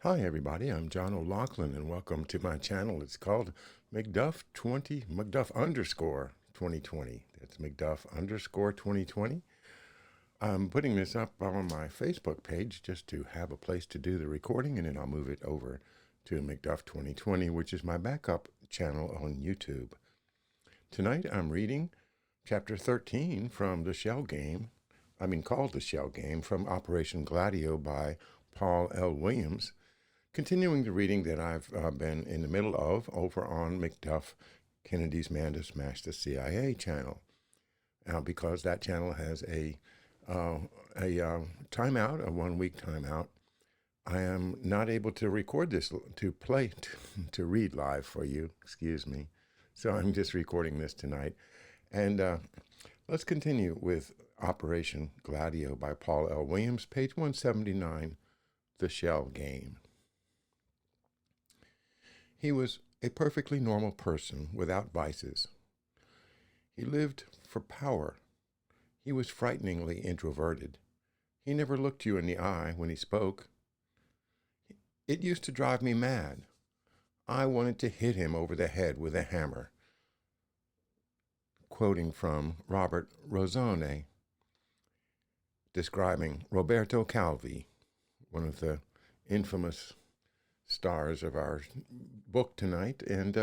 Hi everybody, I'm John O'Loughlin and welcome to my channel. It's called McDuff underscore 2020. That's McDuff underscore 2020. I'm putting this up on my Facebook page just to have a place to do the recording, and then I'll move it over to McDuff 2020, which is my backup channel on YouTube. Tonight I'm reading chapter 13 from called The Shell Game, from Operation Gladio by Paul L. Williams, continuing the reading that I've been in the middle of over on McDuff Kennedy's Man to Smash the CIA channel. Because that channel has a timeout, a 1 week timeout, I am not able to record this, to read live for you, excuse me. So I'm just recording this tonight. And let's continue with Operation Gladio by Paul L. Williams, page 179, The Shell Game. He was a perfectly normal person without vices. He lived for power. He was frighteningly introverted. He never looked you in the eye when he spoke. It used to drive me mad. I wanted to hit him over the head with a hammer. Quoting from Robert Rosone, describing Roberto Calvi, one of the infamous stars of our book tonight, and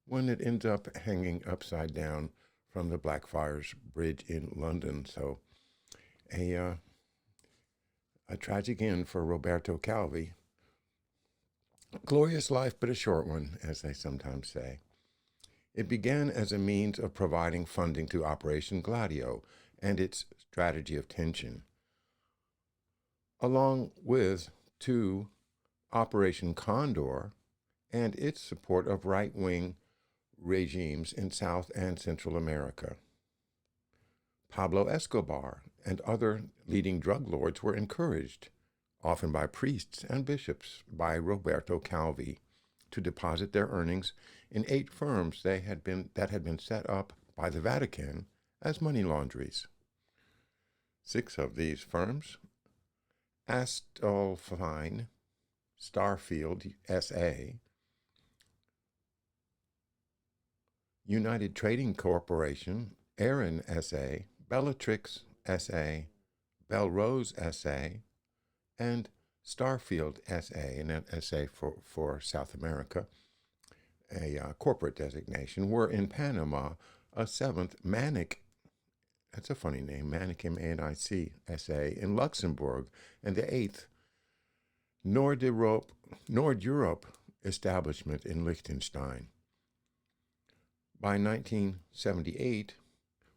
one that ends up hanging upside down from the Blackfriars Bridge in London. So a tragic end for Roberto Calvi. Glorious life, but a short one, as they sometimes say. It began as a means of providing funding to Operation Gladio and its strategy of tension, along with to Operation Condor and its support of right-wing regimes in South and Central America. Pablo Escobar and other leading drug lords were encouraged, often by priests and bishops, by Roberto Calvi, to deposit their earnings in 8 firms that had been set up by the Vatican as money laundries. 6 of these firms, Astolfine, Starfield S.A., United Trading Corporation, Aaron S.A., Bellatrix S.A., Belrose S.A., and Starfield S.A., and that S.A. for South America, a corporate designation, were in Panama. A 7th, Manic, that's a funny name, Manic, M-A-N-I-C, S.A., in Luxembourg, and the 8th, Nord Europe establishment in Liechtenstein. By 1978,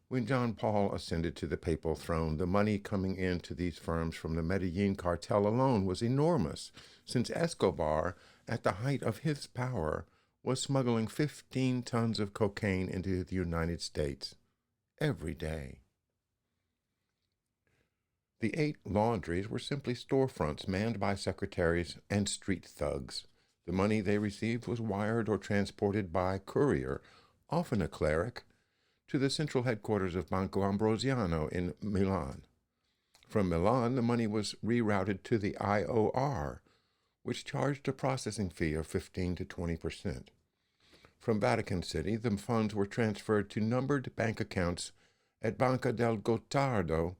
when John Paul ascended to the papal throne, the money coming into these firms from the Medellin cartel alone was enormous, since Escobar, at the height of his power, was smuggling 15 tons of cocaine into the United States every day. The 8 laundries were simply storefronts manned by secretaries and street thugs. The money they received was wired or transported by courier, often a cleric, to the central headquarters of Banco Ambrosiano in Milan. From Milan, the money was rerouted to the IOR, which charged a processing fee of 15 to 20%. From Vatican City, the funds were transferred to numbered bank accounts at Banca del Gottardo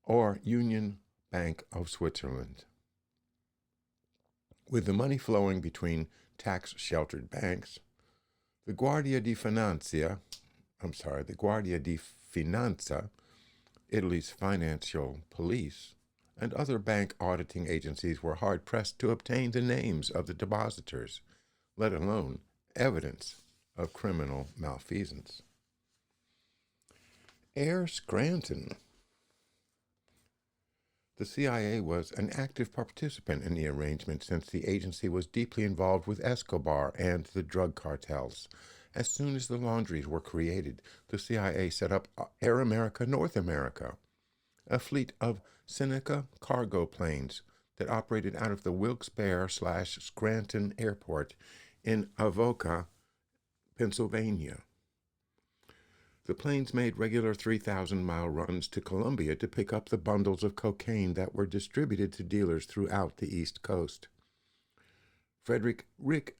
or Union Bank of Switzerland. With the money flowing between tax-sheltered banks, the Guardia di Finanza, Italy's financial police, and other bank auditing agencies were hard-pressed to obtain the names of the depositors, let alone evidence of criminal malfeasance. Air Scranton. The CIA was an active participant in the arrangement, since the agency was deeply involved with Escobar and the drug cartels. As soon as the laundries were created, the CIA set up Air America North America, a fleet of Seneca cargo planes that operated out of the Wilkes-Barre/Scranton Airport in Avoca, Pennsylvania. The planes made regular 3,000-mile runs to Colombia to pick up the bundles of cocaine that were distributed to dealers throughout the East Coast. Frederick Rick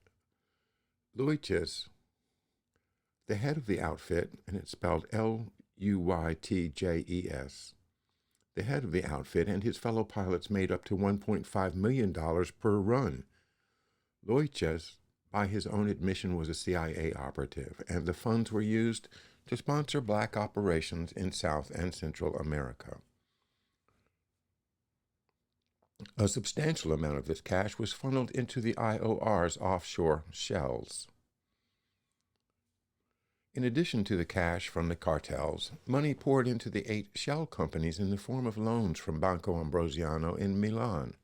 Luytjes, the head of the outfit, and it's spelled Luytjes, the head of the outfit and his fellow pilots made up to $1.5 million per run. Luytjes, by his own admission, was a CIA operative, and the funds were used to sponsor black operations in South and Central America. A substantial amount of this cash was funneled into the IOR's offshore shells. In addition to the cash from the cartels, money poured into the 8 shell companies in the form of loans from Banco Ambrosiano in Milan.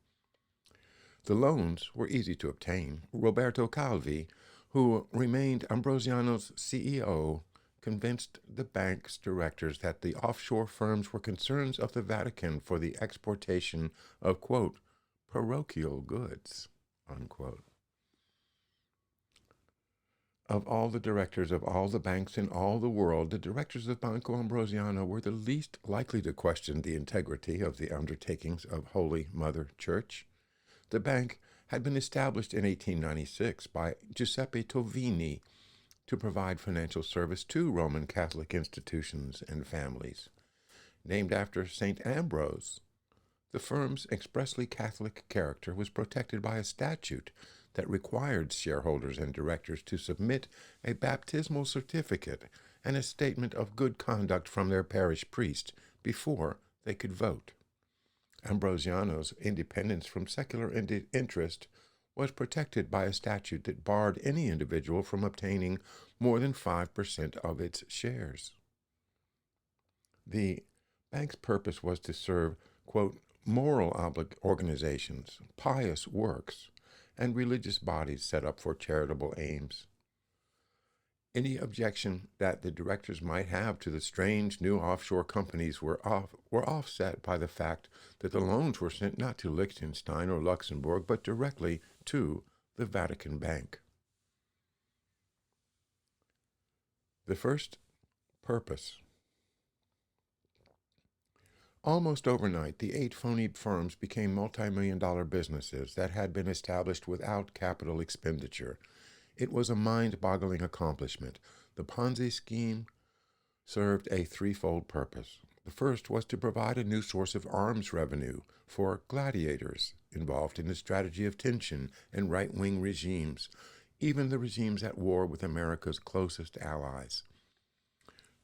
The loans were easy to obtain. Roberto Calvi, who remained Ambrosiano's CEO, convinced the bank's directors that the offshore firms were concerns of the Vatican for the exportation of, quote, parochial goods, unquote. Of all the directors of all the banks in all the world, the directors of Banco Ambrosiano were the least likely to question the integrity of the undertakings of Holy Mother Church. The bank had been established in 1896 by Giuseppe Tovini to provide financial service to Roman Catholic institutions and families. Named after St. Ambrose, the firm's expressly Catholic character was protected by a statute that required shareholders and directors to submit a baptismal certificate and a statement of good conduct from their parish priest before they could vote. Ambrosiano's independence from secular interest was protected by a statute that barred any individual from obtaining more than 5% of its shares. The bank's purpose was to serve, quote, moral organizations, pious works, and religious bodies set up for charitable aims. Any objection that the directors might have to the strange new offshore companies were offset by the fact that the loans were sent not to Liechtenstein or Luxembourg, but directly to the Vatican Bank. The first purpose. Almost overnight, the 8 phony firms became multi-million-dollar businesses that had been established without capital expenditure. It was a mind-boggling accomplishment. The Ponzi scheme served a threefold purpose. The first was to provide a new source of arms revenue for gladiators involved in the strategy of tension and right-wing regimes, even the regimes at war with America's closest allies.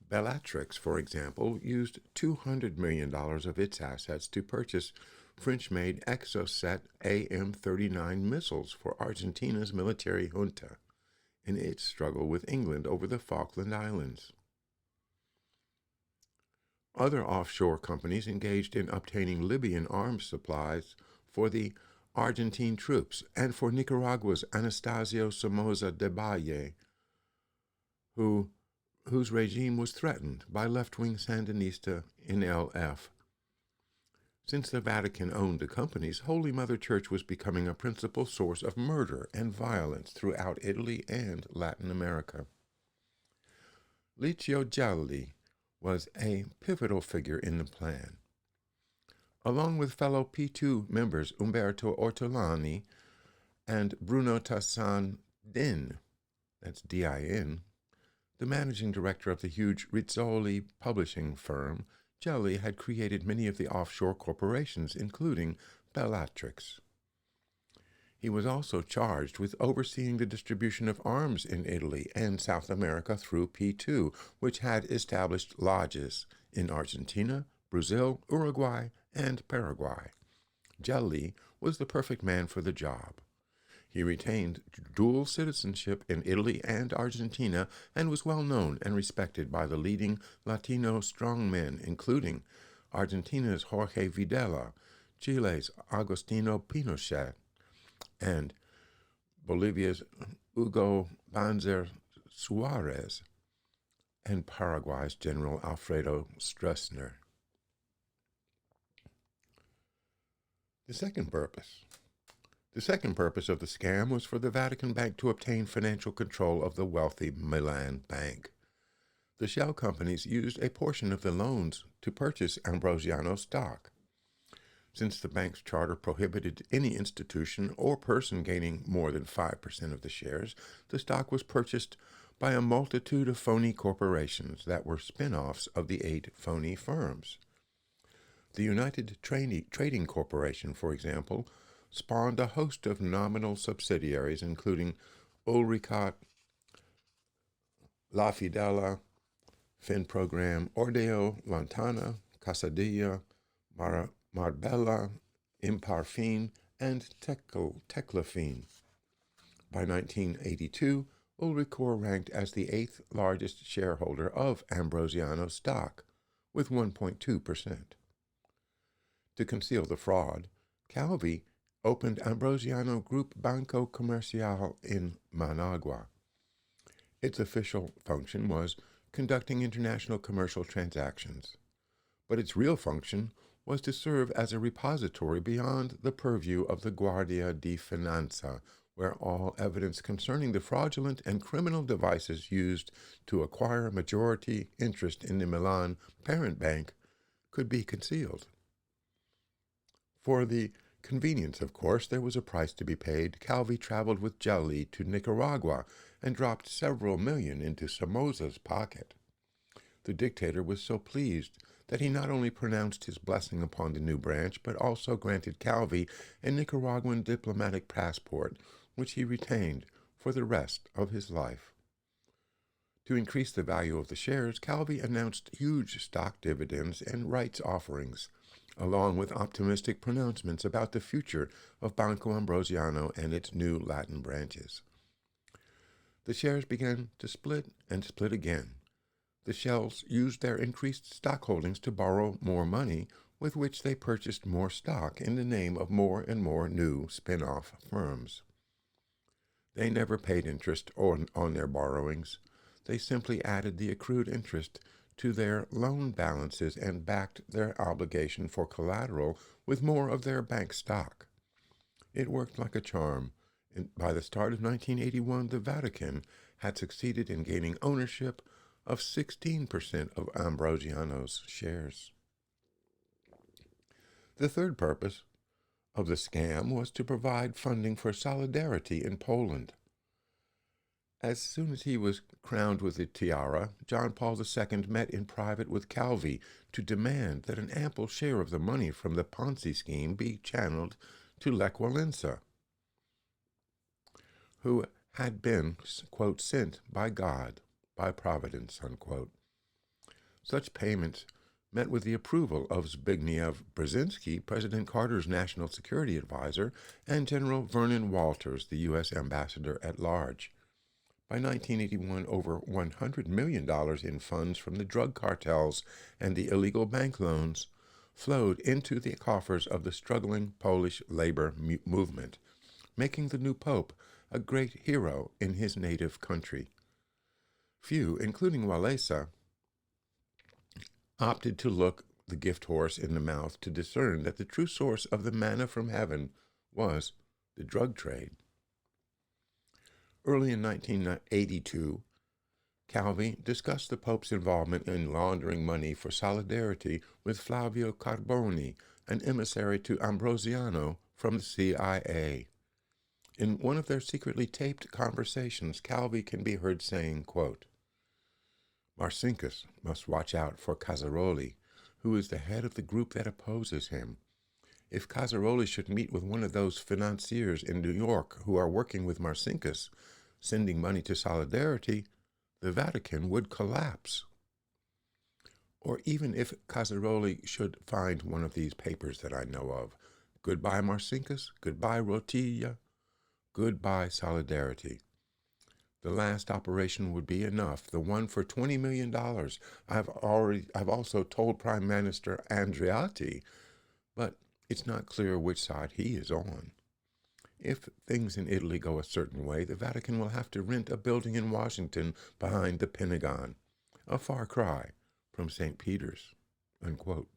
Bellatrix, for example, used $200 million of its assets to purchase French-made Exocet AM-39 missiles for Argentina's military junta in its struggle with England over the Falkland Islands. Other offshore companies engaged in obtaining Libyan arms supplies for the Argentine troops and for Nicaragua's Anastasio Somoza Debayle, whose regime was threatened by left-wing Sandinista NLF. Since the Vatican owned the companies, Holy Mother Church was becoming a principal source of murder and violence throughout Italy and Latin America. Licio Gelli was a pivotal figure in the plan. Along with fellow P2 members Umberto Ortolani and Bruno Tassan Din, that's D-I-N, the managing director of the huge Rizzoli publishing firm, Gelli had created many of the offshore corporations, including Bellatrix. He was also charged with overseeing the distribution of arms in Italy and South America through P2, which had established lodges in Argentina, Brazil, Uruguay, and Paraguay. Gelli was the perfect man for the job. He retained dual citizenship in Italy and Argentina and was well known and respected by the leading Latino strongmen, including Argentina's Jorge Videla, Chile's Agostino Pinochet, and Bolivia's Hugo Banzer Suarez, and Paraguay's General Alfredo Stroessner. The second purpose of the scam was for the Vatican Bank to obtain financial control of the wealthy Milan Bank. The shell companies used a portion of the loans to purchase Ambrosiano stock. Since the bank's charter prohibited any institution or person gaining more than 5% of the shares, the stock was purchased by a multitude of phony corporations that were spin-offs of the 8 phony firms. The United Trading Corporation, for example, spawned a host of nominal subsidiaries, including Ulricot, La Fidela, Finprogram, Ordeo, Lantana, Casadilla, Marbella, Imparfin, and Teclafin. By 1982, Ulricor ranked as the 8th largest shareholder of Ambrosiano stock, with 1.2%. To conceal the fraud, Calvi opened Ambrosiano Group Banco Comercial in Managua. Its official function was conducting international commercial transactions, but its real function was to serve as a repository beyond the purview of the Guardia di Finanza, where all evidence concerning the fraudulent and criminal devices used to acquire majority interest in the Milan parent bank could be concealed. For the convenience, of course, there was a price to be paid. Calvi traveled with Gelli to Nicaragua and dropped several million into Somoza's pocket. The dictator was so pleased that he not only pronounced his blessing upon the new branch, but also granted Calvi a Nicaraguan diplomatic passport, which he retained for the rest of his life. To increase the value of the shares, Calvi announced huge stock dividends and rights offerings, along with optimistic pronouncements about the future of Banco Ambrosiano and its new Latin branches. The shares began to split and split again. The shells used their increased stock holdings to borrow more money, with which they purchased more stock in the name of more and more new spin-off firms. They never paid interest on their borrowings. They simply added the accrued interest to their loan balances and backed their obligation for collateral with more of their bank stock. It worked like a charm. By the start of 1981, the Vatican had succeeded in gaining ownership of 16% of Ambrosiano's shares. The third purpose of the scam was to provide funding for solidarity in Poland. As soon as he was crowned with the tiara, John Paul II met in private with Calvi to demand that an ample share of the money from the Ponzi scheme be channeled to Lech Walesa, who had been, quote, sent by God, by providence, unquote. Such payments met with the approval of Zbigniew Brzezinski, President Carter's national security advisor, and General Vernon Walters, the U.S. ambassador at large. By 1981, over $100 million in funds from the drug cartels and the illegal bank loans flowed into the coffers of the struggling Polish labor movement, making the new pope a great hero in his native country. Few, including Walesa, opted to look the gift horse in the mouth to discern that the true source of the manna from heaven was the drug trade. Early in 1982, Calvi discussed the Pope's involvement in laundering money for solidarity with Flavio Carboni, an emissary to Ambrosiano from the CIA. In one of their secretly taped conversations, Calvi can be heard saying, quote, "Marcinkus must watch out for Casaroli, who is the head of the group that opposes him. If Casaroli should meet with one of those financiers in New York who are working with Marcinkus, sending money to Solidarity, the Vatican would collapse. Or even if Casaroli should find one of these papers that I know of, goodbye Marcinkus, goodbye Rotilla, goodbye Solidarity. The last operation would be enough, the one for $20 million. I've also told Prime Minister Andreotti, but it's not clear which side he is on. If things in Italy go a certain way, the Vatican will have to rent a building in Washington behind the Pentagon, a far cry from St. Peter's," unquote.